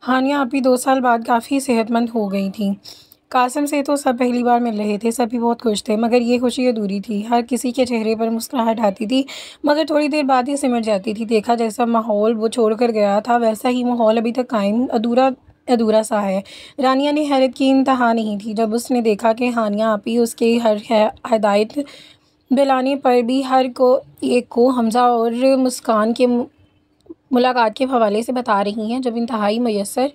हानिया अभी 2 साल बाद काफ़ी सेहतमंद हो गई थीं। कासिम से तो सब पहली बार मिल रहे थे, सभी बहुत खुश थे, मगर ये खुशी अधूरी थी। हर किसी के चेहरे पर मुस्कुराहट आती थी, मगर थोड़ी देर बाद ही सिमट जाती थी। देखा जैसा माहौल वो छोड़कर गया था, वैसा ही माहौल अभी तक कायम अधूरा अधूरा सा है। रानिया ने हैरत की इंतहा नहीं थी जब उसने देखा कि हानिया आपी उसके हर हदायत दिलाने पर भी हर को एक को हमज़ा और मुस्कान के मुलाकात के हवाले से बता रही हैं। जब इंतहाई मयसर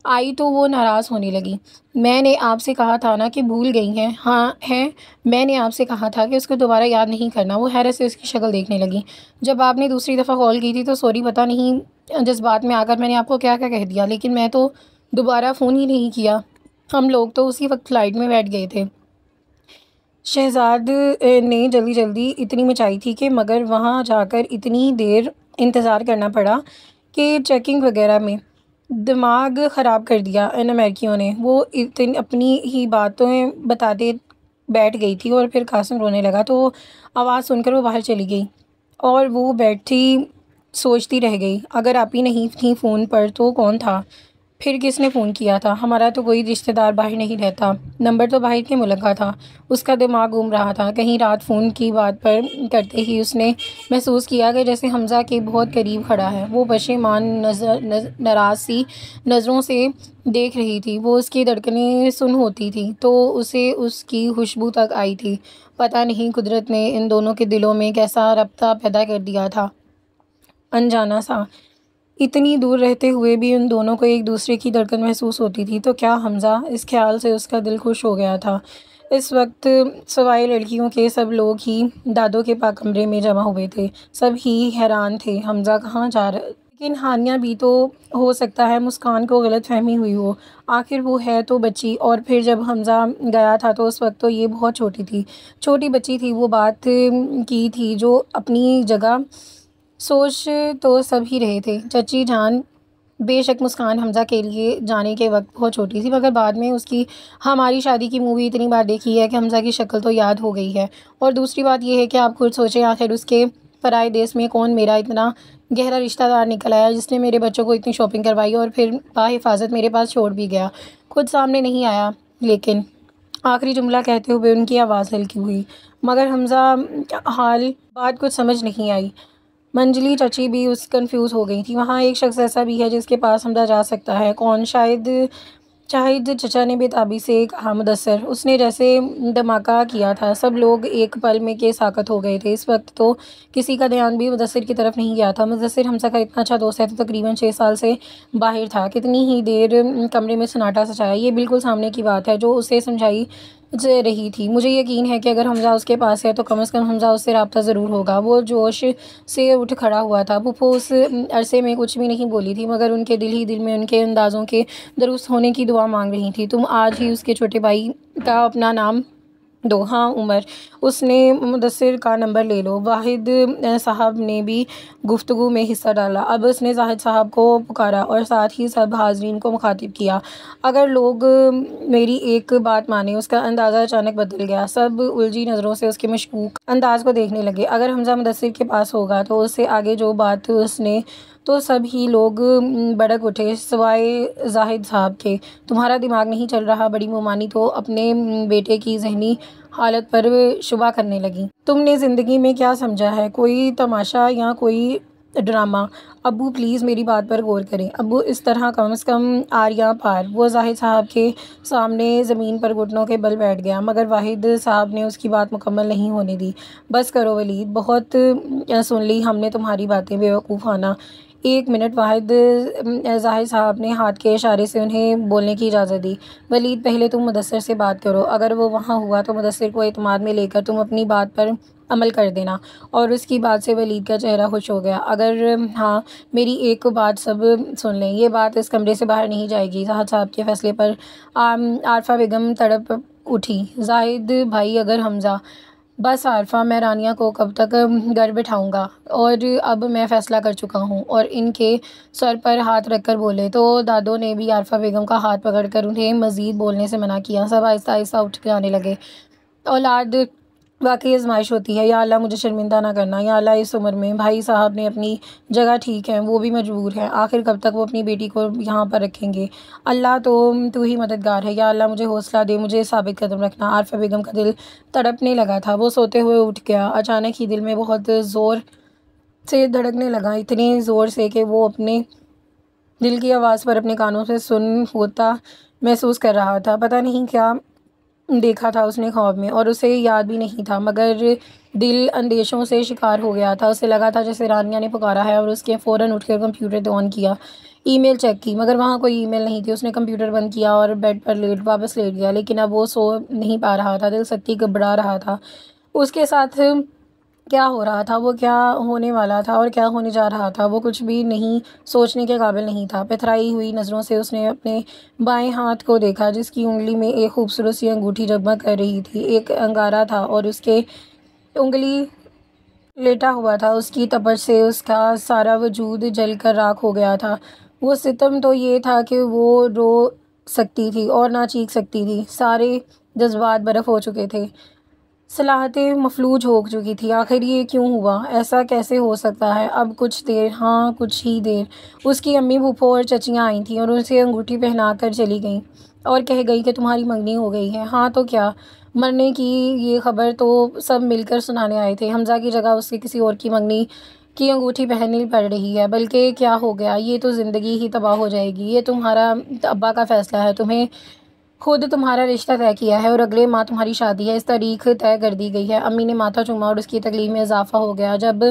आई तो वो नाराज़ होने लगी। मैंने आपसे कहा था ना कि भूल गई हैं। हाँ हैं, मैंने आपसे कहा था कि उसको दोबारा याद नहीं करना। वो हैरत से उसकी शक्ल देखने लगी। जब आपने दूसरी दफ़ा कॉल की थी तो सॉरी, पता नहीं जज्बात में आकर मैंने आपको क्या क्या कह दिया, लेकिन मैं तो दोबारा फ़ोन ही नहीं किया। हम लोग तो उसी वक्त फ़्लाइट में बैठ गए थे। शहज़ाद ने जल्दी जल्दी इतनी मचाई थी कि मगर वहाँ जाकर इतनी देर इंतज़ार करना पड़ा कि चेकिंग वगैरह में दिमाग ख़राब कर दिया इन अमेरिकियों ने। वो इतनी अपनी ही बातें बताते बैठ गई थी और फिर कासिम रोने लगा तो आवाज़ सुनकर वो बाहर चली गई और वो बैठी सोचती रह गई। अगर आप ही नहीं थी फ़ोन पर तो कौन था? फिर किसने फ़ोन किया था? हमारा तो कोई रिश्तेदार बाहर नहीं रहता। नंबर तो बाहर के मुल्क का था। उसका दिमाग घूम रहा था। कहीं रात फ़ोन की बात पर करते ही उसने महसूस किया कि जैसे हमज़ा के बहुत करीब खड़ा है। वो पशेमान नाराज़ सी नज़रों से देख रही थी। वो उसकी धड़कनें सुन होती थी तो उसे उसकी खुशबू तक आई थी। पता नहीं कुदरत ने इन दोनों के दिलों में कैसा रब्ता पैदा कर दिया था, अनजाना सा। इतनी दूर रहते हुए भी उन दोनों को एक दूसरे की धड़कन महसूस होती थी। तो क्या हमज़ा? इस ख़्याल से उसका दिल खुश हो गया था। इस वक्त सवाए लड़कियों के सब लोग ही दादों के पाक कमरे में जमा हुए थे। सब ही हैरान थे, हमज़ा कहाँ जा रहा? लेकिन हानिया भी तो हो सकता है मुस्कान को गलतफहमी हुई हो। आखिर वो है तो बच्ची, और फिर जब हमज़ा गया था तो उस वक्त तो ये बहुत छोटी थी। छोटी बच्ची थी। वो बात की थी जो अपनी जगह सोच तो सब ही रहे थे। चची जान बेशक मुस्कान हमज़ा के लिए जाने के वक्त बहुत छोटी थी, मगर बाद में उसकी हमारी शादी की मूवी इतनी बार देखी है कि हमज़ा की शक्ल तो याद हो गई है। और दूसरी बात यह है कि आप खुद सोचें, आखिर उसके पराए देश में कौन मेरा इतना गहरा रिश्तेदार निकल आया जिसने मेरे बच्चों को इतनी शॉपिंग करवाई और फिर बाहिफाजत मेरे पास छोड़ भी गया। खुद सामने नहीं आया। लेकिन आखिरी जुमला कहते हुए उनकी आवाज़ हल्की हुई, मगर हमज़ा हाल बात कुछ समझ नहीं आई। मंजली चची भी उस कंफ्यूज हो गई थी। वहाँ एक शख्स ऐसा भी है जिसके पास हमदा जा सकता है। कौन? शायद शाहिद चचा ने बेताबी से कहा। मुदस्सर, उसने जैसे धमाका किया था। सब लोग एक पल में के साकत हो गए थे। इस वक्त तो किसी का ध्यान भी मुदस्सर की तरफ नहीं गया था। मुदस्सर हमसा का इतना अच्छा दोस्त है तो तकरीबन 6 साल से बाहर था। कितनी ही देर कमरे में सन्नाटा सचाया, ये बिल्कुल सामने की बात है जो उसे समझाई जा रही थी। मुझे यकीन है कि अगर हमज़ा उसके पास है तो कम से कम हमज़ा उससे रब्ता ज़रूर होगा। वो जोश से उठ खड़ा हुआ था। फूफो उस अरसे में कुछ भी नहीं बोली थी, मगर उनके दिल ही दिल में उनके अंदाज़ों के दुरुस्त होने की दुआ मांग रही थी। तुम आज ही उसके छोटे भाई का अपना नाम दो। हाँ उमर। उसने मुदस्सिर का नंबर ले लो। वाहिद साहब ने भी गुफ्तगू में हिस्सा डाला। अब उसने जाहिद साहब को पुकारा और साथ ही सब हाजरीन को मुखातिब किया। अगर लोग मेरी एक बात माने। उसका अंदाज़ा अचानक बदल गया। सब उलझी नज़रों से उसके मशकूक अंदाज को देखने लगे। अगर हमज़ा मुदस्सिर के पास होगा तो उससे आगे जो बात उसने, तो सब ही लोग भड़क उठे सिवाय जाहिद साहब के। तुम्हारा दिमाग नहीं चल रहा? बड़ी मुमानी तो अपने बेटे की जहनी हालत पर शुबा करने लगी। तुमने ज़िंदगी में क्या समझा है? कोई तमाशा या कोई ड्रामा? अब्बू प्लीज़ मेरी बात पर गौर करें। अब्बू इस तरह कम से कम आर या पार। वो जाहिद साहब के सामने ज़मीन पर घुटनों के बल बैठ गया, मगर वाहिद साहब ने उसकी बात मुकम्मल नहीं होने दी। बस करो वलीद, बहुत सुन ली हमने तुम्हारी बातें, बेवकूफ़ाना। एक मिनट। वाहिद जाहिद साहब ने हाथ के इशारे से उन्हें बोलने की इजाज़त दी। वलीद, पहले तुम मुदस्सिर से बात करो। अगर वो वहाँ हुआ तो मुदस्सिर को एतमाद में लेकर तुम अपनी बात पर अमल कर देना। और उसकी बात से वलीद का चेहरा खुश हो गया। अगर हाँ, मेरी एक बात सब सुन लें। ये बात इस कमरे से बाहर नहीं जाएगी। जाहिद साहब के फैसले पर आरफा बेगम तड़प उठी। जाहिद भाई, अगर हमज़ा। बस आरफा, मैं रानिया को कब तक घर बिठाऊंगा? और अब मैं फ़ैसला कर चुका हूँ। और इनके सर पर हाथ रखकर बोले तो दादों ने भी आरफा बेगम का हाथ पकड़कर उन्हें मज़ीद बोलने से मना किया। सब आहिस्ता आहिस्ता उठ के आने लगे। औलाद वाक़ई आज़माइश होती है। या अल्लाह मुझे शर्मिंदा ना करना, या अल्लाह इस उम्र में भाई साहब ने अपनी जगह ठीक है, वो भी मजबूर हैं, आखिर कब तक वो अपनी बेटी को यहाँ पर रखेंगे। अल्लाह तो तू ही मददगार है, या अल्लाह मुझे हौसला दे, मुझे साबित कदम रखना। आरफ़ा बेगम का दिल तड़पने लगा था। वो सोते हुए उठ गया। अचानक ही दिल में बहुत ज़ोर से धड़कने लगा, इतनी ज़ोर से कि वो अपने दिल की आवाज़ पर अपने कानों से सुन होता महसूस कर रहा था। पता नहीं क्या देखा था उसने ख्वाब में, और उसे याद भी नहीं था, मगर दिल अंदेशों से शिकार हो गया था। उसे लगा था जैसे रानिया ने पुकारा है, और उसके फ़ौरन उठकर कंप्यूटर ऑन किया, ईमेल चेक की, मगर वहाँ कोई ईमेल नहीं थी। उसने कंप्यूटर बंद किया और बेड पर वापस लेट गया, लेकिन अब वो सो नहीं पा रहा था। दिल सख्ती घबरा रहा था। उसके साथ क्या हो रहा था, वो क्या होने वाला था और क्या होने जा रहा था, वो कुछ भी नहीं सोचने के काबिल नहीं था। पथराई हुई नज़रों से उसने अपने बाएं हाथ को देखा, जिसकी उंगली में एक खूबसूरत सी अंगूठी जगमग कर रही थी। एक अंगारा था और उसके उंगली लेटा हुआ था। उसकी तपश से उसका सारा वजूद जल कर राख हो गया था। वो सितम तो ये था कि वो रो सकती थी और ना चीख सकती थी। सारे जज्बात बर्फ़ हो चुके थे। सलाहतें मफलूज हो चुकी थी। आखिर ये क्यों हुआ? ऐसा कैसे हो सकता है? अब कुछ देर, हाँ कुछ ही देर, उसकी अम्मी, फूफो और चचियाँ आई थीं और उसे अंगूठी पहना कर चली गईं और कह गई कि तुम्हारी मंगनी हो गई है। हाँ तो क्या, मरने की ये खबर तो सब मिलकर सुनाने आए थे। हमज़ा की जगह उसे किसी और की मंगनी की अंगूठी पहननी पड़ रही है। बल्कि क्या हो गया, ये तो ज़िंदगी ही तबाह हो जाएगी। ये तुम्हारा अब्बा का फ़ैसला है। तुम्हें खुद तुम्हारा रिश्ता तय किया है और अगले माह तुम्हारी शादी है। इस तारीख तय कर दी गई है। अम्मी ने माथा चूमा और उसकी तकलीफ में इजाफा हो गया। जब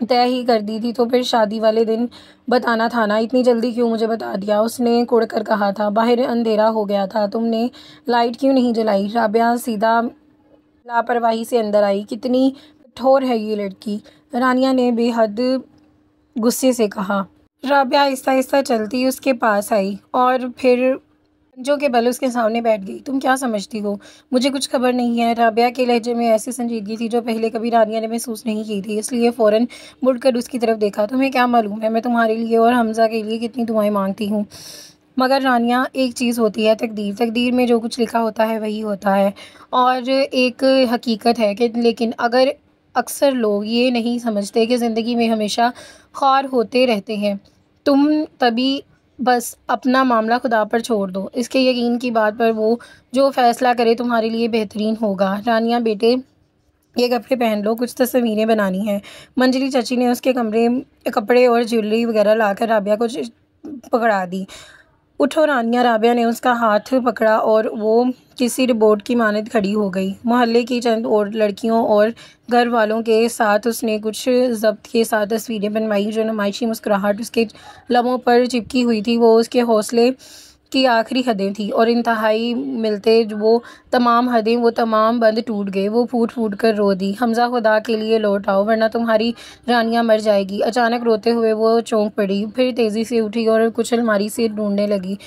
तय ही कर दी थी तो फिर शादी वाले दिन बताना था ना, इतनी जल्दी क्यों मुझे बता दिया? उसने कुड़ कर कहा था। बाहर अंधेरा हो गया था, तुमने लाइट क्यों नहीं जलाई? राबिया सीधा लापरवाही से अंदर आई। कितनी कठोर है ये लड़की, रानिया ने बेहद गुस्से से कहा। राबिया आहिस्ता आहिस्ता चलती उसके पास आई और फिर जो के बल उसके सामने बैठ गई। तुम क्या समझती हो, मुझे कुछ खबर नहीं है? राबिया के लहजे में ऐसी संजीदगी थी जो पहले कभी रानिया ने महसूस नहीं की थी, इसलिए फ़ौरन मुड़कर उसकी तरफ देखा। तुम्हें क्या मालूम है मैं तुम्हारे लिए और हमज़ा के लिए कितनी दुआएं मांगती हूँ? मगर रानिया, एक चीज़ होती है तकदीर, तकदीर में जो कुछ लिखा होता है वही होता है। और एक हकीकत है कि लेकिन अगर अक्सर लोग ये नहीं समझते कि ज़िंदगी में हमेशा ख़ार होते रहते हैं। तुम तभी बस अपना मामला खुदा पर छोड़ दो, इसके यकीन की बात पर वो जो फ़ैसला करे तुम्हारे लिए बेहतरीन होगा। रानिया बेटे, ये कपड़े पहन लो, कुछ तस्वीरें बनानी हैं। मंजली चाची ने उसके कमरे कपड़े और ज्वेलरी वगैरह लाकर राबिया को पकड़ा दी। उठो रानिया, राबिया ने उसका हाथ पकड़ा और वो किसी रिपोर्ट की मानद खड़ी हो गई। मोहल्ले की चंद और लड़कियों और घर वालों के साथ उसने कुछ ज़ब्त के साथ तस्वीरें बनवाई। जो नुमाइशी मुस्कुराहट उसके लबों पर चिपकी हुई थी वो उसके हौसले की आखिरी हदें थी, और इंतहाई मिलते वो तमाम हदें, वो तमाम बंद टूट गए। वो फूट फूट कर रो दी। हमज़ा, खुदा के लिए लौट आओ वरना तुम्हारी रानिया मर जाएगी। अचानक रोते हुए वो चौंक पड़ी, फिर तेज़ी से उठी और कुछ अलमारी से ढूंढने लगी।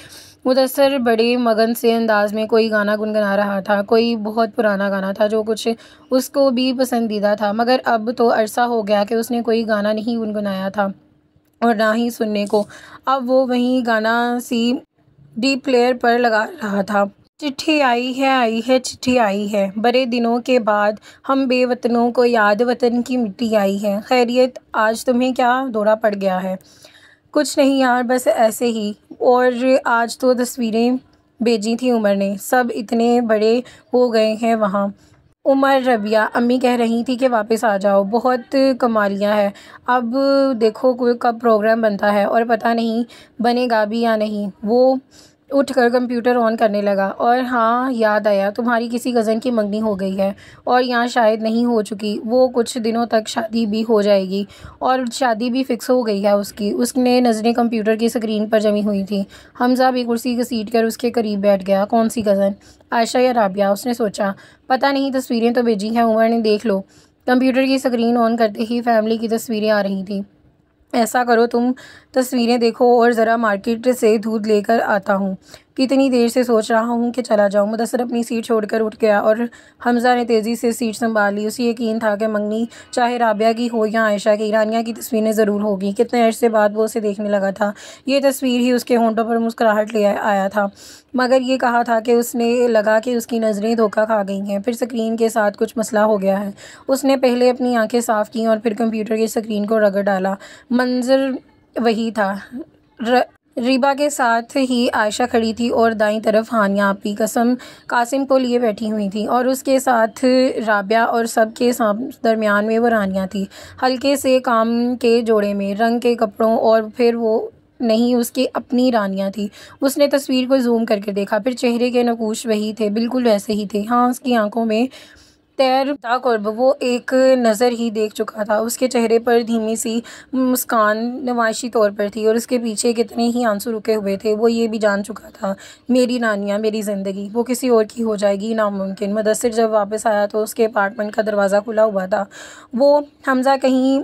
मुदस्सर बड़े मगन से अंदाज में कोई गाना गुनगुना रहा था, कोई बहुत पुराना गाना था जो कुछ उसको भी पसंदीदा था, मगर अब तो अरसा हो गया कि उसने कोई गाना नहीं गुनगुनाया था और ना ही सुनने को। अब वो वही गाना डी प्लेयर पर लगा रहा था। चिट्ठी आई है चिट्ठी आई है, बड़े दिनों के बाद हम बेवतनों को याद, वतन की मिट्टी आई है। खैरियत, आज तुम्हें क्या दौरा पड़ गया है? कुछ नहीं यार, बस ऐसे ही। और आज तो तस्वीरें भेजी थी उमर ने, सब इतने बड़े हो गए हैं वहाँ। उमर, रबिया, अम्मी कह रही थी कि वापस आ जाओ, बहुत कमालियाँ हैं। अब देखो कब प्रोग्राम बनता है, और पता नहीं बनेगा भी या नहीं। वो उठकर कंप्यूटर ऑन करने लगा। और हाँ, याद आया, तुम्हारी किसी कज़न की मंगनी हो गई है और यहाँ शायद नहीं हो चुकी। वो कुछ दिनों तक शादी भी हो जाएगी और शादी भी फ़िक्स हो गई है उसकी। उसने नज़रें कंप्यूटर की स्क्रीन पर जमी हुई थी। हमज़ा भी कुर्सी घसीट कर उसके करीब बैठ गया। कौन सी कज़न, आयशा या राबिया? उसने सोचा। पता नहीं, तस्वीरें तो भेजी हैं उमर ने, देख लो। कंप्यूटर की स्क्रीन ऑन करते ही फैमिली की तस्वीरें आ रही थी। ऐसा करो, तुम तस्वीरें देखो और ज़रा मार्केट से दूध लेकर आता हूँ। कितनी देर से सोच रहा हूँ कि चला जाऊँ। मुदस्सिर अपनी सीट छोड़कर उठ गया और हमज़ा ने तेज़ी से सीट संभाल ली। उसे यकीन था कि मंगनी चाहे राबिया की हो या आयशा की, रानिया की तस्वीरें ज़रूर होगी। कितने अरसे बाद वो उसे देखने लगा था। ये तस्वीर ही उसके होंठों पर मुस्कुराहट ले आया था, मगर ये कहा था कि उसने लगा कि उसकी नज़रें धोखा खा गई हैं। फिर स्क्रीन के साथ कुछ मसला हो गया है। उसने पहले अपनी आंखें साफ़ की और फिर कंप्यूटर की स्क्रीन को रगड़ डाला। मंजर वही था। रीबा के साथ ही आयशा खड़ी थी और दाईं तरफ हानिया आपी कसम कासिम को लिए बैठी हुई थी और उसके साथ राबिया और सब के दरमियान में वो रानिया थी, हल्के से काम के जोड़े में, रंग के कपड़ों, और फिर वो नहीं उसकी अपनी रानियाँ थी। उसने तस्वीर को जूम करके देखा, फिर चेहरे के नकूश वही थे, बिल्कुल वैसे ही थे। हाँ, उसकी आंखों में तैर था कुर्ब, वो एक नज़र ही देख चुका था। उसके चेहरे पर धीमी सी मुस्कान नमायशी तौर पर थी और उसके पीछे कितने ही आंसू रुके हुए थे। वो ये भी जान चुका था, मेरी नानिया, मेरी ज़िंदगी वो किसी और की हो जाएगी नामुमकिन। मुदस्सिर जब वापस आया तो उसके अपार्टमेंट का दरवाज़ा खुला हुआ था। वो हमज़ा कहीं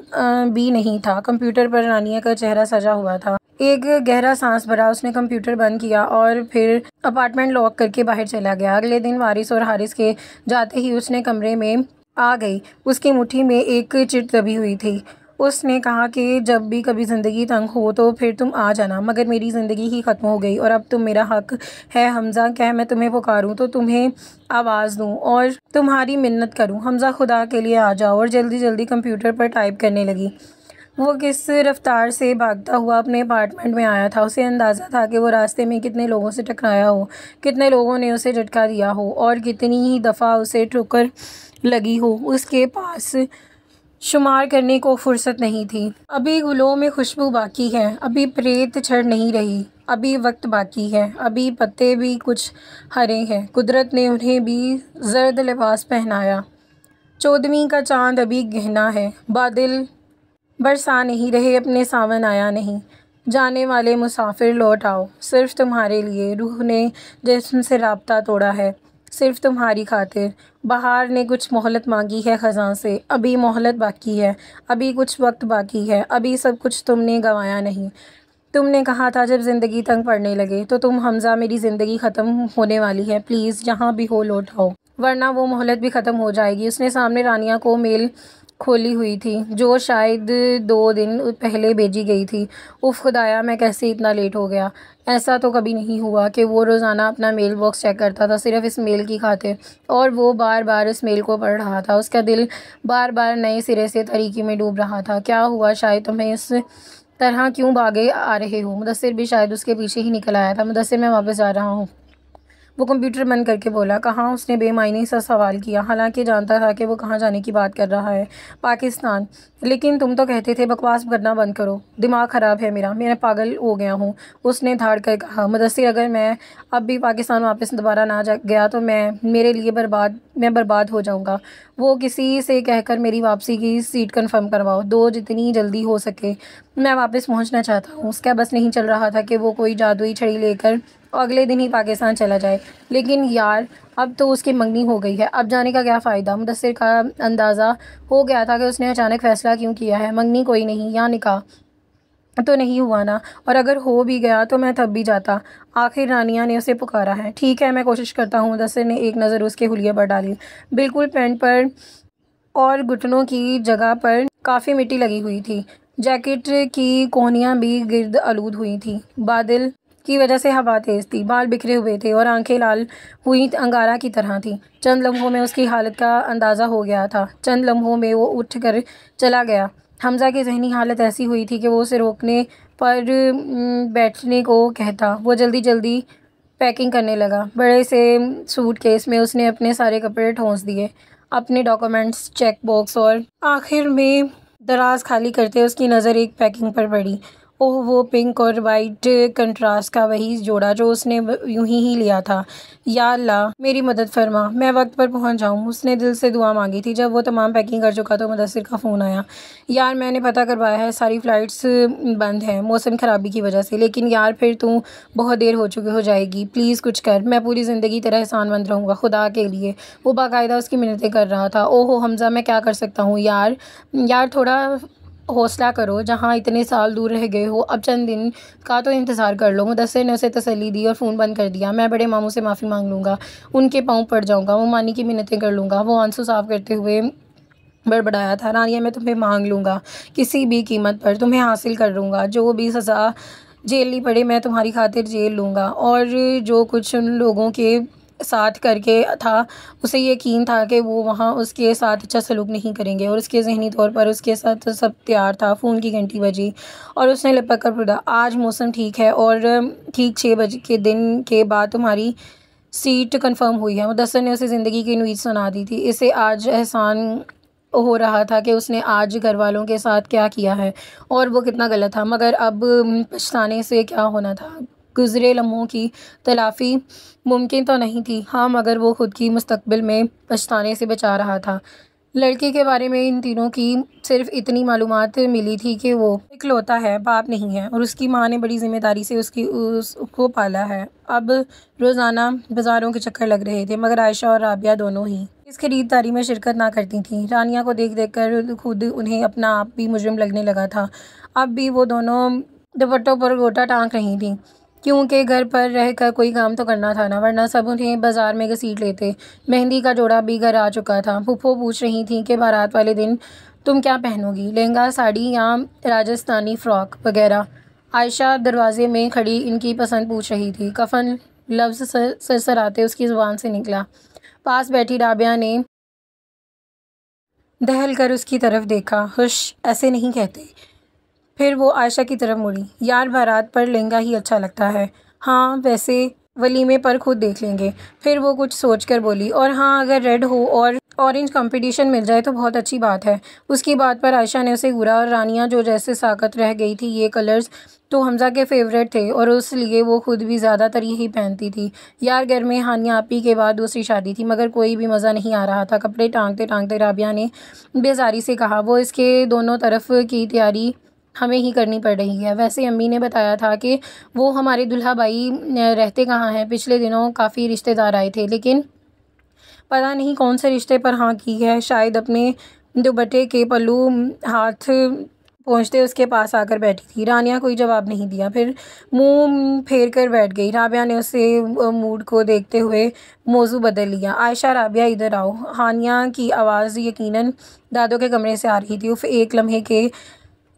भी नहीं था। कंप्यूटर पर रानिया का चेहरा सजा हुआ था। एक गहरा सांस भरा, उसने कंप्यूटर बंद किया और फिर अपार्टमेंट लॉक करके बाहर चला गया। अगले दिन वारिस और हारिस के जाते ही उसने कमरे में आ गई। उसकी मुट्ठी में एक चिट दबी हुई थी। उसने कहा कि जब भी कभी ज़िंदगी तंग हो तो फिर तुम आ जाना, मगर मेरी ज़िंदगी ही ख़त्म हो गई और अब तुम मेरा हक़ है हमज़ा, क्या मैं तुम्हें पुकारूं तो तुम्हें आवाज़ दूं और तुम्हारी मिन्नत करूं। हमज़ा, खुदा के लिए आ जाओ। और जल्दी जल्दी कंप्यूटर पर टाइप करने लगी। वो किस रफ्तार से भागता हुआ अपने अपार्टमेंट में आया था। उसे अंदाज़ा था कि वो रास्ते में कितने लोगों से टकराया हो, कितने लोगों ने उसे झटका दिया हो और कितनी ही दफ़ा उसे ठोकर लगी हो। उसके पास शुमार करने को फुर्सत नहीं थी। अभी गुलों में खुशबू बाकी है, अभी प्रेत छड़ नहीं रही, अभी वक्त बाकी है, अभी पत्ते भी कुछ हरे हैं। कुदरत ने उन्हें भी जर्द लिबास पहनाया। 14वीं का चांद अभी गहना है, बादल बरसा नहीं रहे, अपने सावन आया नहीं। जाने वाले मुसाफिर लौट आओ, सिर्फ तुम्हारे लिए। रूह ने जिस्म से राब्ता तोड़ा है, सिर्फ तुम्हारी खातिर। बहार ने कुछ मोहलत मांगी है ख़ज़ां से, अभी मोहलत बाकी है, अभी कुछ वक्त बाकी है, अभी सब कुछ तुमने गंवाया नहीं। तुमने कहा था जब ज़िंदगी तंग पड़ने लगे तो तुम हमज़ा, मेरी ज़िंदगी ख़त्म होने वाली है, प्लीज़ जहाँ भी हो लौट आओ, वरना वो मोहलत भी ख़त्म हो जाएगी। उसने सामने रानिया को मेल खोली हुई थी जो शायद 2 दिन पहले भेजी गई थी। उफ़ खुदाया, मैं कैसे इतना लेट हो गया। ऐसा तो कभी नहीं हुआ कि वो रोज़ाना अपना मेल बॉक्स चेक करता था सिर्फ़ इस मेल की खातिर, और वो बार बार इस मेल को पढ़ रहा था। उसका दिल बार बार नए सिरे से तारीकी में डूब रहा था। क्या हुआ, शायद तुम्हें इस तरह क्यों भागे आ रहे हो? मुदस्सिर भी शायद उसके पीछे ही निकल आया था। मुदस्सिर, मैं वापस जा रहा हूँ, वो कंप्यूटर बंद करके बोला। कहाँ? उसने बेमायनी सा सवाल किया, हालांकि जानता था कि वो कहाँ जाने की बात कर रहा है। पाकिस्तान। लेकिन तुम तो कहते थे बकवास करना बंद करो। दिमाग ख़राब है मेरा, मैं पागल हो गया हूँ, उसने धाड़ कर कहा। मुदस्सिर, अगर मैं अब भी पाकिस्तान वापस दोबारा ना जा गया तो मेरे लिए बर्बाद हो जाऊँगा। वो किसी से कहकर मेरी वापसी की सीट कन्फर्म करवाओ, दो जितनी जल्दी हो सके। मैं वापस पहुँचना चाहता हूँ। उसका बस नहीं चल रहा था कि वो कोई जादुई छड़ी लेकर अगले दिन ही पाकिस्तान चला जाए, लेकिन यार अब तो उसकी मंगनी हो गई है, अब जाने का क्या फ़ायदा। मुदस्सिर का अंदाज़ा हो गया था कि उसने अचानक फ़ैसला क्यों किया है। मंगनी कोई नहीं, या निकाह तो नहीं हुआ ना, और अगर हो भी गया तो मैं तब भी जाता। आखिर रानिया ने उसे पुकारा है। ठीक है, मैं कोशिश करता हूँ। मुदस्सिर ने एक नज़र उसके हुलिये पर डाली। बिल्कुल पैंट पर और घुटनों की जगह पर काफ़ी मिट्टी लगी हुई थी। जैकेट की कोहनियाँ भी गिर्द आलूद हुई थी। बादल की वजह से हवा तेज़ थी, बाल बिखरे हुए थे और आंखें लाल हुई अंगारा की तरह थी। चंद लम्हों में उसकी हालत का अंदाज़ा हो गया था। चंद लम्हों में वो उठ कर चला गया। हमज़ा की ज़हनी हालत ऐसी हुई थी कि वो उसे रोकने पर बैठने को कहता। वो जल्दी जल्दी पैकिंग करने लगा। बड़े से सूटकेस में उसने अपने सारे कपड़े ठोंस दिए, अपने डॉक्यूमेंट्स, चेक बॉक्स, और आखिर में दराज खाली करते उसकी नज़र एक पैकिंग पर पड़ी। ओह, वो पिंक और वाइट कंट्रास्ट का वही जोड़ा जो उसने यूं ही लिया था। या अल्लाह, मेरी मदद फरमा, मैं वक्त पर पहुंच जाऊं। उसने दिल से दुआ मांगी थी। जब वो तमाम पैकिंग कर चुका तो मुदस्सिर का फ़ोन आया। यार, मैंने पता करवाया है, सारी फ़्लाइट्स बंद हैं मौसम ख़राबी की वजह से। लेकिन यार, फिर तू बहुत देर हो जाएगी, प्लीज़ कुछ कर। मैं पूरी ज़िंदगी तेरा एहसानमंद रहूँगा, खुदा के लिए। वो बाकायदा उसकी मिन्नतें कर रहा था। ओहो हमज़ा, मैं क्या कर सकता हूँ यार, थोड़ा हौसला करो, जहाँ इतने साल दूर रह गए हो, अब चंद दिन का तो इंतज़ार कर लो। मुदस्सिर ने उसे तसल्ली दी और फ़ोन बंद कर दिया। मैं बड़े मामू से माफ़ी मांग लूँगा, उनके पाँव पड़ जाऊँगा, वो मानी की मिन्नतें कर लूँगा। वो आंसू साफ़ करते हुए बड़बड़ाया था। रानिया, मैं तुम्हें मांग लूँगा, किसी भी कीमत पर तुम्हें हासिल कर लूँगा। जो भी सज़ा झेलनी पड़े मैं तुम्हारी खातिर झेल लूँगा। और जो कुछ उन लोगों के साथ करके था, उसे यकीन था कि वो वहाँ उसके साथ अच्छा सलूक नहीं करेंगे, और उसके ज़हनी तौर पर उसके साथ सब तैयार था। फ़ोन की घंटी बजी और उसने लपक कर पूछा, आज मौसम ठीक है और ठीक 6 बजे के दिन के बाद तुम्हारी सीट कंफर्म हुई है। मुदस्सिर ने उसे ज़िंदगी की नुईद सुना दी थी। इसे आज एहसान हो रहा था कि उसने आज घर वालों के साथ क्या किया है और वो कितना गलत था, मगर अब पछताने से क्या होना था। गुज़रे लम्हों की तलाफ़ी मुमकिन तो नहीं थी, हाँ, मगर वो खुद की मुस्तकबिल में पछताने से बचा रहा था। लड़के के बारे में इन तीनों की सिर्फ इतनी मालूमात मिली थी कि वो इकलौता है, बाप नहीं है, और उसकी माँ ने बड़ी ज़िम्मेदारी से उसको पाला है। अब रोज़ाना बाज़ारों के चक्कर लग रहे थे, मगर आयशा और राबिया दोनों ही इस खरीदारी में शिरकत ना करती थीं। रानिया को देख देख कर खुद उन्हें अपना आप भी मुजरिम लगने लगा था। अब भी वो दोनों दुपट्टों पर गोटा टाँग रही थीं, क्योंकि घर पर रहकर कोई काम तो करना था ना, वरना सब उन्हें बाजार में घसीट लेते। मेहंदी का जोड़ा भी घर आ चुका था। फूफो पूछ रही थी कि बारात वाले दिन तुम क्या पहनोगी, लहंगा, साड़ी या राजस्थानी फ़्रॉक वगैरह। आयशा दरवाजे में खड़ी इनकी पसंद पूछ रही थी। कफन लफ्ज़ सरसराते उसकी ज़ुबान से निकला। पास बैठी राबिया ने दहल कर उसकी तरफ देखा। हुश, ऐसे नहीं कहते। फिर वो आयशा की तरफ मुड़ी। यार, बारात पर लहंगा ही अच्छा लगता है। हाँ, वैसे वलीमे पर खुद देख लेंगे। फिर वो कुछ सोचकर बोली, और हाँ, अगर रेड हो और ऑरेंज कंपटीशन मिल जाए तो बहुत अच्छी बात है। उसकी बात पर आयशा ने उसे घूरा और रानिया जो जैसे साकत रह गई थी। ये कलर्स तो हमज़ा के फेवरेट थे और इसलिए वो खुद भी ज़्यादातर यही पहनती थी। यार, घर में हानिया आपी के बाद दूसरी शादी थी, मगर कोई भी मज़ा नहीं आ रहा था। कपड़े टांगते टांगते राबिया ने बेजारी से कहा, वो इसके दोनों तरफ की तैयारी हमें ही करनी पड़ रही है। वैसे अम्मी ने बताया था कि वो हमारे दुल्हा भाई रहते कहाँ हैं। पिछले दिनों काफ़ी रिश्तेदार आए थे, लेकिन पता नहीं कौन से रिश्ते पर हाँ की है। शायद अपने दुपट्टे के पल्लू हाथ पहुँचते उसके पास आकर बैठी थी। रानिया कोई जवाब नहीं दिया, फिर मुंह फेर कर बैठ गई। राबिया ने उसे मूड को देखते हुए मौजू बदल लिया। आयशा, राबिया, इधर आओ। हानिया की आवाज़ यकीनन दादों के कमरे से आ रही थी। उफ, एक लम्हे के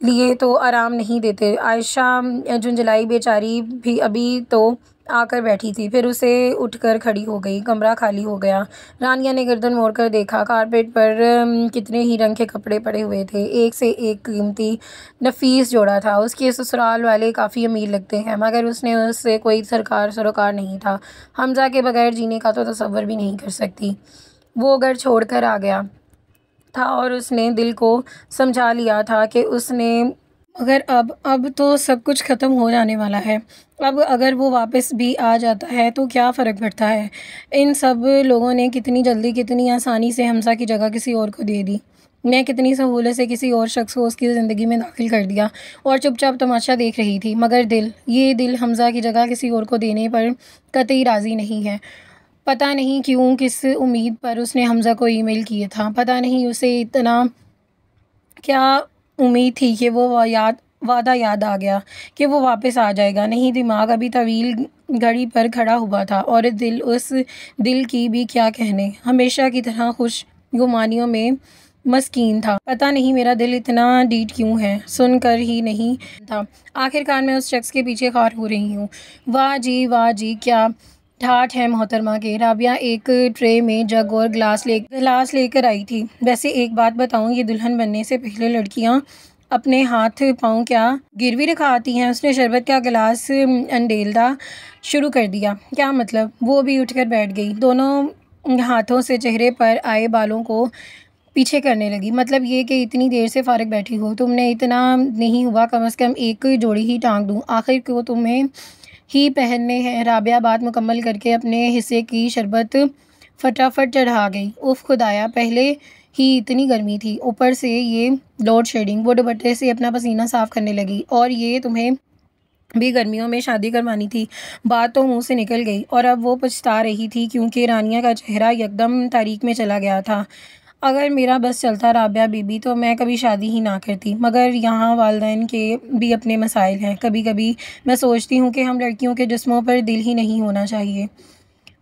लिए तो आराम नहीं देते। आयशा झुंझलाई, बेचारी भी अभी तो आकर बैठी थी, फिर उसे उठकर खड़ी हो गई। कमरा खाली हो गया। रानिया ने गर्दन मोड़कर देखा। कारपेट पर कितने ही रंग के कपड़े पड़े हुए थे। एक से एक कीमती नफीस जोड़ा था। उसके ससुराल वाले काफ़ी अमीर लगते हैं, मगर उसने उससे कोई सरोकार नहीं था। हमज़ा के बगैर जीने का तो तसव्वुर भी नहीं कर सकती। वो घर छोड़कर आ गया था और उसने दिल को समझा लिया था कि उसने, मगर अब तो सब कुछ ख़त्म हो जाने वाला है। अब अगर वो वापस भी आ जाता है तो क्या फ़र्क पड़ता है। इन सब लोगों ने कितनी जल्दी, कितनी आसानी से हमज़ा की जगह किसी और को दे दी। मैं कितनी सहूलत से किसी और शख्स को उसकी ज़िंदगी में दाखिल कर दिया और चुपचाप तमाशा देख रही थी। मगर ये दिल हमज़ा की जगह किसी और को देने पर कतई राज़ी नहीं है। पता नहीं क्यों, किस उम्मीद पर उसने हमज़ा को ईमेल किया था। पता नहीं उसे इतना क्या उम्मीद थी कि वो वादा याद आ गया कि वो वापस आ जाएगा। नहीं, दिमाग अभी तवील घड़ी पर खड़ा हुआ था और उस दिल की भी क्या कहने, हमेशा की तरह खुश गुमानियों में मस्कीन था। पता नहीं मेरा दिल इतना डीठ क्यों है, सुनकर ही नहीं था। आखिरकार मैं उस शख्स के पीछे खार हो रही हूँ। वाह जी, क्या ठाठ है मोहतरमा के। राबिया एक ट्रे में जग और गिलास लेकर आई थी। वैसे एक बात बताऊं, ये दुल्हन बनने से पहले लड़कियां अपने हाथ पाँव क्या गिरवी रखा आती हैं। उसने शरबत का गिलास अंडेलना शुरू कर दिया। क्या मतलब? वो भी उठकर बैठ गई, दोनों हाथों से चेहरे पर आए बालों को पीछे करने लगी। मतलब ये कि इतनी देर से फारग बैठी हो, तुमने इतना नहीं हुआ कम से कम एक जोड़ी ही टांग दूँ, आखिर को तुम्हें ही पहनने हैं। राबिया बात मुकम्मल करके अपने हिस्से की शरबत फटाफट चढ़ा गई। उफ खुदाया, पहले ही इतनी गर्मी थी, ऊपर से ये लोड शेडिंग। वो दुपट्टे से अपना पसीना साफ करने लगी। और ये तुम्हें भी गर्मियों में शादी करवानी थी? बात तो मुंह से निकल गई और अब वो पछता रही थी, क्योंकि रानिया का चेहरा यकदम तारीख में चला गया था। अगर मेरा बस चलता राबिया बीबी तो मैं कभी शादी ही ना करती, मगर यहाँ वालिदैन के भी अपने मसाइल हैं। कभी कभी मैं सोचती हूँ कि हम लड़कियों के जिस्मों पर दिल ही नहीं होना चाहिए।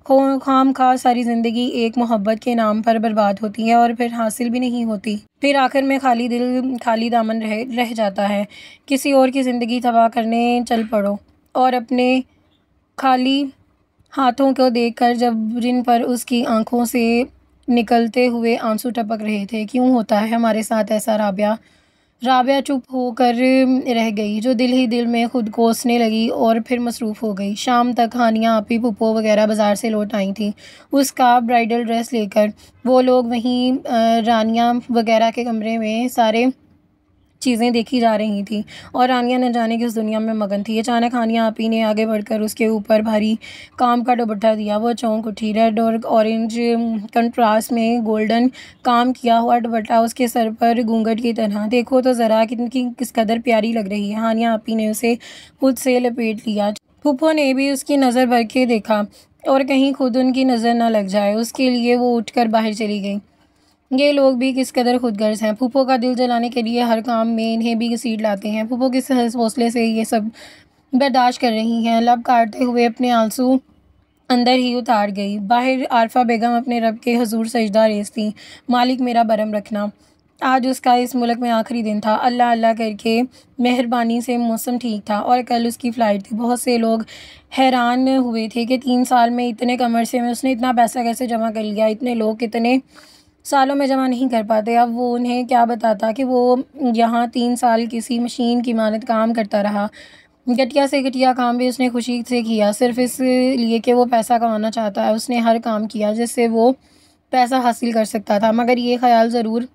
खाम खा सारी ज़िंदगी एक मोहब्बत के नाम पर बर्बाद होती है और फिर हासिल भी नहीं होती। फिर आखिर में खाली दिल खाली दामन रह जाता है। किसी और की ज़िंदगी तबाह करने चल पड़ो और अपने खाली हाथों को देखकर जब जिन पर उसकी आंखों से निकलते हुए आंसू टपक रहे थे। क्यों होता है हमारे साथ ऐसा राबिया? राबिया चुप होकर रह गई, जो दिल ही दिल में खुद कोसने लगी और फिर मसरूफ़ हो गई। शाम तक हानिया आपी पुप्पो वगैरह बाज़ार से लौट आई थी उसका ब्राइडल ड्रेस लेकर। वो लोग वहीं रानिया वगैरह के कमरे में सारे चीज़ें देखी जा रही थी और रानिया न जाने किस दुनिया में मगन थी। अचानक हानिया आपी ने आगे बढ़कर उसके ऊपर भारी काम का दुपट्टा दिया। वो चौंक उठी। रेड और ऑरेंज कंट्रास्ट में गोल्डन काम किया हुआ दुपट्टा उसके सर पर घूंघट की तरह। देखो तो ज़रा किस कदर प्यारी लग रही है। हानिया आपी ने उसे खुद से लपेट लिया। फूफो ने भी उसकी नज़र भर के देखा और कहीं खुद उनकी नज़र न लग जाए उसके लिए वो उठकर बाहर चली गई। ये लोग भी किस कदर खुदगर्ज हैं। फूफो का दिल जलाने के लिए हर काम में इन्हें भी घसीट लाते हैं। फूफो किस हौसले से ये सब बर्दाश्त कर रही हैं। लब काटते हुए अपने आंसू अंदर ही उतार गई। बाहर आरफा बेगम अपने रब के हजूर सजदा रेज़ थी। मालिक मेरा बरम रखना। आज उसका इस मुल्क में आखिरी दिन था। अल्लाह अल्लाह करके मेहरबानी से मौसम ठीक था और कल उसकी फ़्लाइट थी। बहुत से लोग हैरान हुए थे कि 3 साल में इतने कम अरसे में उसने इतना पैसा कैसे जमा कर लिया। इतने लोग कितने सालों में जमा नहीं कर पाते। अब वो उन्हें क्या बताता कि वो यहाँ 3 साल किसी मशीन की मानद काम करता रहा। घटिया से घटिया काम भी उसने खुशी से किया, सिर्फ इसलिए कि वो पैसा कमाना चाहता है। उसने हर काम किया जिससे वो पैसा हासिल कर सकता था, मगर ये ख्याल ज़रूर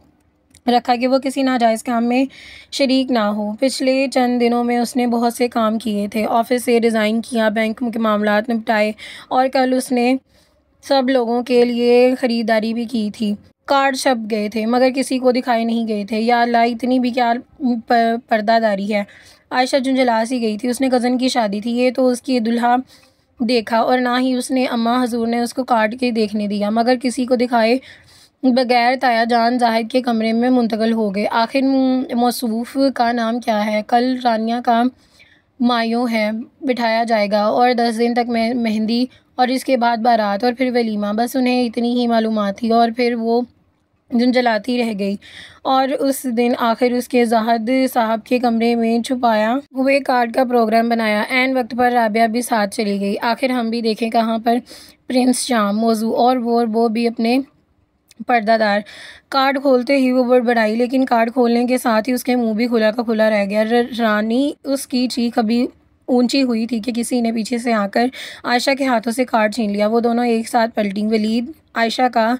रखा कि वो किसी नाजायज़ काम में शरीक ना हो। पिछले चंद दिनों में उसने बहुत से काम किए थे। ऑफिस से रिज़ाइन किया, बैंक के मामलात निपटाए और कल उसने सब लोगों के लिए ख़रीदारी भी की थी। कार्ड छप गए थे मगर किसी को दिखाए नहीं गए थे। या अल्लाह, इतनी भी क्या पर्दादारी है। आयशा झुंझला सी गई थी। उसने कज़न की शादी थी, ये तो उसकी दुल्हा देखा और ना ही उसने अम्मा हजूर ने उसको काट के देखने दिया, मगर किसी को दिखाए बगैर ताया जान जाहिद के कमरे में मुंतकिल हो गए। आखिर मौसूफ का नाम क्या है? कल रानिया का मायों है बिठाया जाएगा और 10 दिन तक मेहंदी और इसके बाद बारात और फिर वलीमा। बस उन्हें इतनी ही मालूमात थी और फिर वो झुंझलाती रह गई। और उस दिन आखिर उसके जाहिद साहब के कमरे में छुपाया हुए कार्ड का प्रोग्राम बनाया। ऐन वक्त पर राबिया भी साथ चली गई। आखिर हम भी देखें कहाँ पर प्रिंस शाम मौजू और वो भी अपने पर्दादार। कार्ड खोलते ही वो बड़बड़ाई, लेकिन कार्ड खोलने के साथ ही उसके मुंह भी खुला का खुला रह गया। रानी उसकी चीख अभी ऊंची हुई थी कि किसी ने पीछे से आकर आयशा के हाथों से कार्ड छीन लिया। वो दोनों एक साथ पलटी। वलीद, आयशा का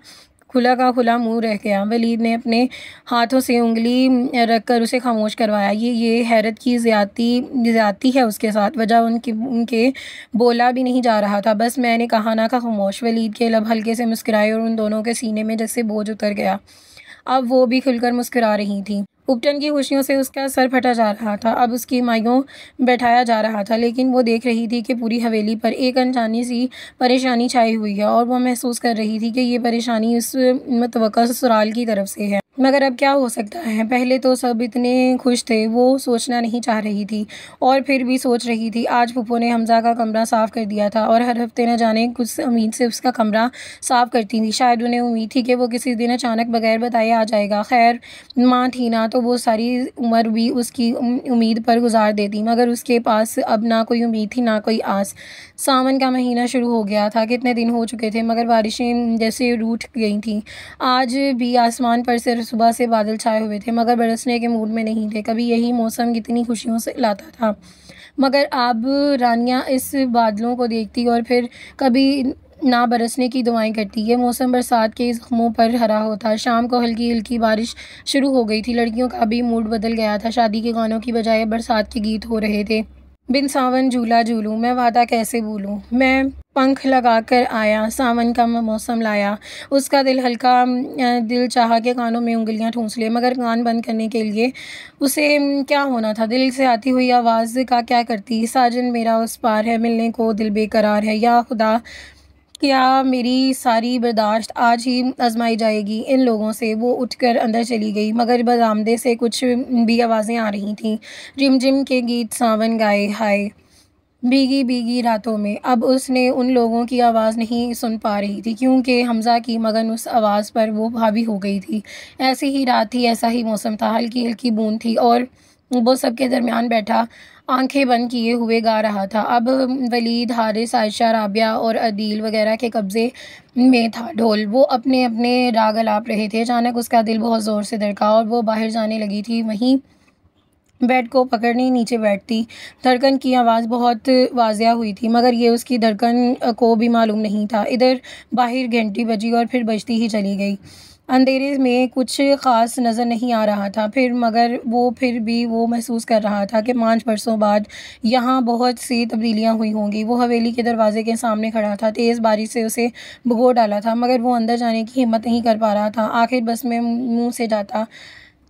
खुला मुंह रह गया। वलीद ने अपने हाथों से उंगली रखकर उसे खामोश करवाया। ये हैरत की ज़्यादती है उसके साथ। वजह उनके बोला भी नहीं जा रहा था। बस मैंने कहा ना का खामोश। वलीद के लब हल्के से मुस्कुराए और उन दोनों के सीने में जैसे बोझ उतर गया। अब वो भी खुलकर मुस्कुरा रही थी। उपटन की खुशियों से उसका सर फटा जा रहा था। अब उसकी मायों बैठाया जा रहा था, लेकिन वो देख रही थी कि पूरी हवेली पर एक अनजानी सी परेशानी छाई हुई है और वो महसूस कर रही थी कि ये परेशानी उस मुतवक्का ससुराल की तरफ से है। मगर अब क्या हो सकता है? पहले तो सब इतने खुश थे। वो सोचना नहीं चाह रही थी और फिर भी सोच रही थी। आज फूफो ने हमज़ा का कमरा साफ़ कर दिया था और हर हफ्ते न जाने कुछ उम्मीद से उसका कमरा साफ़ करती थी। शायद उन्हें उम्मीद थी कि वो किसी दिन अचानक बगैर बताए आ जाएगा। खैर, माँ थी ना, तो वो सारी उम्र भी उसकी उम्मीद पर गुजार देती, मगर उसके पास अब ना कोई उम्मीद थी ना कोई आस। सावन का महीना शुरू हो गया था। कितने दिन हो चुके थे मगर बारिशें जैसे रूठ गई थीं। आज भी आसमान पर सिर्फ सुबह से बादल छाए हुए थे, मगर बरसने के मूड में नहीं थे। कभी यही मौसम कितनी खुशियों से लाता था, मगर अब रानिया इस बादलों को देखती और फिर कभी ना बरसने की दुआएं करती। ये मौसम बरसात के ज़ख्मों पर हरा होता। शाम को हल्की हल्की बारिश शुरू हो गई थी। लड़कियों का भी मूड बदल गया था। शादी के गानों की बजाय बरसात के गीत हो रहे थे। बिन सावन झूला झूलूं, मैं वादा कैसे भूलूं, मैं पंख लगा कर आया, सावन का मौसम लाया। उसका दिल चाहा के कानों में उंगलियां ठूंस ले, मगर कान बंद करने के लिए उसे क्या होना था? दिल से आती हुई आवाज़ का क्या करती? साजन मेरा उस पार है, मिलने को दिल बेकरार है। या खुदा, क्या मेरी सारी बर्दाश्त आज ही आजमाई जाएगी इन लोगों से। वो उठकर अंदर चली गई, मगर बरामदे से कुछ भी आवाज़ें आ रही थीं। रिमझिम के गीत सावन गाए, हाय भीगी भीगी रातों में। अब उसने उन लोगों की आवाज़ नहीं सुन पा रही थी, क्योंकि हमज़ा की मगन उस आवाज़ पर वो हावी हो गई थी। ऐसी ही रात थी, ऐसा ही मौसम था, हल्की हल्की बूंद थी और वो सबके दरमियान बैठा आंखें बंद किए हुए गा रहा था। अब वलीद, हारिस, आयशा, राबिया और अदील वगैरह के कब्ज़े में था ढोल। वो अपने अपने राग अलाप रहे थे। अचानक उसका दिल बहुत ज़ोर से धड़का और वो बाहर जाने लगी थी। वहीं बेड को पकड़ने नीचे बैठती। धड़कन की आवाज़ बहुत वाज़िया हुई थी, मगर ये उसकी धड़कन को भी मालूम नहीं था। इधर बाहर घंटी बजी और फिर बजती ही चली गई। अंधेरे में कुछ ख़ास नज़र नहीं आ रहा था, मगर वो फिर भी वो महसूस कर रहा था कि 5 बरसों बाद यहाँ बहुत सी तब्दीलियाँ हुई होंगी। वो हवेली के दरवाजे के सामने खड़ा था। तेज़ बारिश से उसे भिगो डाला था, मगर वो अंदर जाने की हिम्मत नहीं कर पा रहा था। आखिर बस में मुँह से जाता।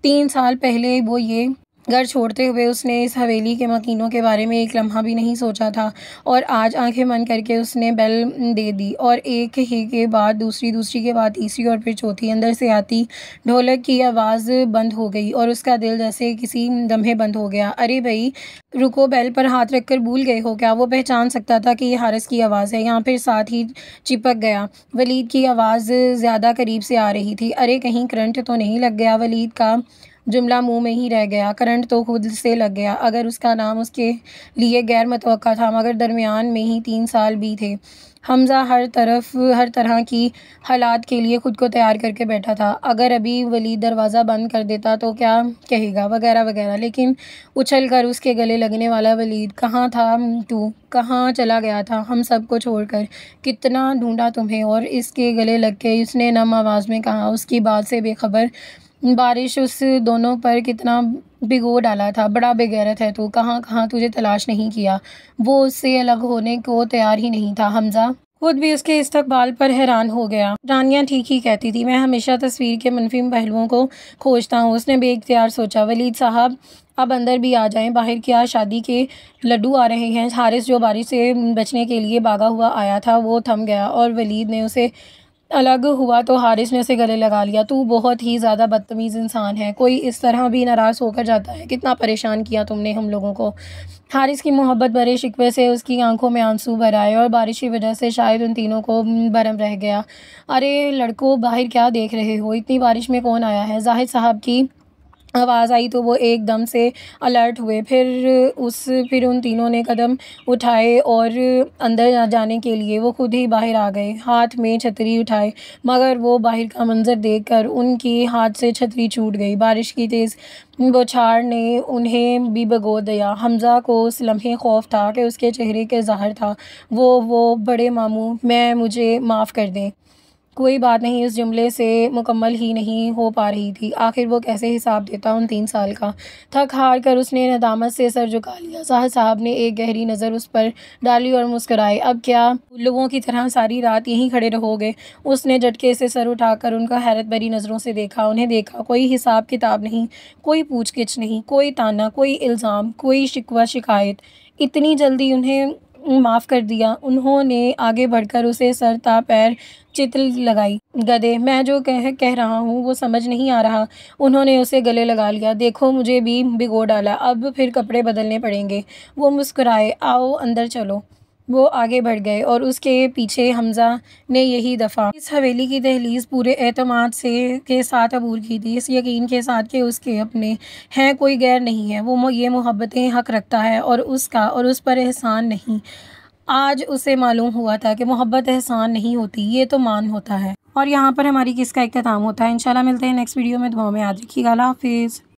3 साल पहले वो ये घर छोड़ते हुए उसने इस हवेली के मकीनों के बारे में एक लम्हा भी नहीं सोचा था, और आज आंखें बंद करके उसने बेल दे दी, और एक ही के बाद दूसरी, दूसरी के बाद तीसरी और फिर चौथी। अंदर से आती ढोलक की आवाज़ बंद हो गई और उसका दिल जैसे किसी लम्हे बंद हो गया। अरे भाई रुको, बेल पर हाथ रखकर भूल गए हो क्या? वो पहचान सकता था कि ये हारिस की आवाज़ है। यहाँ फिर साथ ही चिपक गया। वलीद की आवाज़ ज़्यादा करीब से आ रही थी। अरे कहीं करंट तो नहीं लग गया? वलीद का जुमला मुंह में ही रह गया। करंट तो खुद से लग गया। अगर उसका नाम उसके लिए गैर मुतवक्का था, मगर दरमियान में ही 3 साल भी थे। हमज़ा हर तरह की हालात के लिए खुद को तैयार करके बैठा था। अगर अभी वलीद दरवाज़ा बंद कर देता तो क्या कहेगा, वगैरह वगैरह। लेकिन उछल कर उसके गले लगने वाला वलीद, कहाँ था तू? कहाँ चला गया था हम सबको छोड़कर? कितना ढूंढा तुम्हें? और इसके गले लग के उसने नम आवाज़ में कहा। उसकी बात से बेखबर बारिश उस दोनों पर कितना भिगो डाला था। बड़ा बेगैरत है तू, कहाँ कहाँ तुझे तलाश नहीं किया। वो उससे अलग होने को तैयार ही नहीं था। हमज़ा खुद भी उसके इस्तकबाल पर हैरान हो गया। रानिया ठीक ही कहती थी, मैं हमेशा तस्वीर के मनफी पहलुओं को खोजता हूँ। उसने बेइख्तियार सोचा। वलीद साहब अब अंदर भी आ जाएं। बाहर क्या शादी के लड्डू आ रहे हैं? हारिस जो बारिश से बचने के लिए भागा हुआ आया था, वो थम गया और वलीद ने उसे अलग हुआ तो हारिस ने उसे गले लगा लिया। तू बहुत ही ज़्यादा बदतमीज़ इंसान है। कोई इस तरह भी नाराज़ होकर जाता है? कितना परेशान किया तुमने हम लोगों को। हारिस की मोहब्बत भरे शिकवे से उसकी आंखों में आंसू भर आए, और बारिश की वजह से शायद उन तीनों को भरम रह गया। अरे लड़कों, बाहर क्या देख रहे हो? इतनी बारिश में कौन आया है? जाहिद साहब की आवाज़ आई तो वो एकदम से अलर्ट हुए। फिर उन तीनों ने कदम उठाए और अंदर जाने के लिए वो खुद ही बाहर आ गए, हाथ में छतरी उठाए। मगर वो बाहर का मंजर देखकर उनकी हाथ से छतरी छूट गई। बारिश की तेज़ बौछार ने उन्हें भी भगो दिया। हमज़ा को उस लम्हे खौफ था कि उसके चेहरे के ज़ाहिर था। वो बड़े मामू, मुझे माफ़ कर दें। कोई बात नहीं इस जुमले से मुकम्मल ही नहीं हो पा रही थी। आखिर वो कैसे हिसाब देता उन 3 साल का। थक हार कर उसने नदामत से सर झुका लिया। साहब साहब ने एक गहरी नज़र उस पर डाली और मुस्कुराए। अब क्या लोगों की तरह सारी रात यहीं खड़े रहोगे? उसने झटके से सर उठाकर उनका हैरत भरी नज़रों से देखा। उन्हें देखा। कोई हिसाब किताब नहीं, कोई पूछगिछ नहीं, कोई ताना, कोई इल्ज़ाम, कोई शिकवा शिकायत। इतनी जल्दी उन्हें माफ़ कर दिया? उन्होंने आगे बढ़कर उसे सर ता पैर चित लगाई। गधे, मैं जो कह रहा हूँ वो समझ नहीं आ रहा। उन्होंने उसे गले लगा लिया। देखो मुझे भी भिगो डाला, अब फिर कपड़े बदलने पड़ेंगे। वो मुस्कुराए। आओ अंदर चलो। वो आगे बढ़ गए और उसके पीछे हमज़ा ने यही दफ़ा इस हवेली की दहलीज़ पूरे एतमाद से के साथ अबूर की थी, इस यकीन के साथ कि उसके अपने हैं, कोई गैर नहीं है। वो ये मोहब्बतें हक़ रखता है और उसका और उस पर एहसान नहीं। आज उसे मालूम हुआ था कि मोहब्बत एहसान नहीं होती, ये तो मान होता है। और यहाँ पर हमारी किस्सा का इख्तिताम होता है। इंशाल्लाह मिलते हैं नेक्स्ट वीडियो में। दुआ में याद रखिएगा। अल्लाह हाफ़िज़।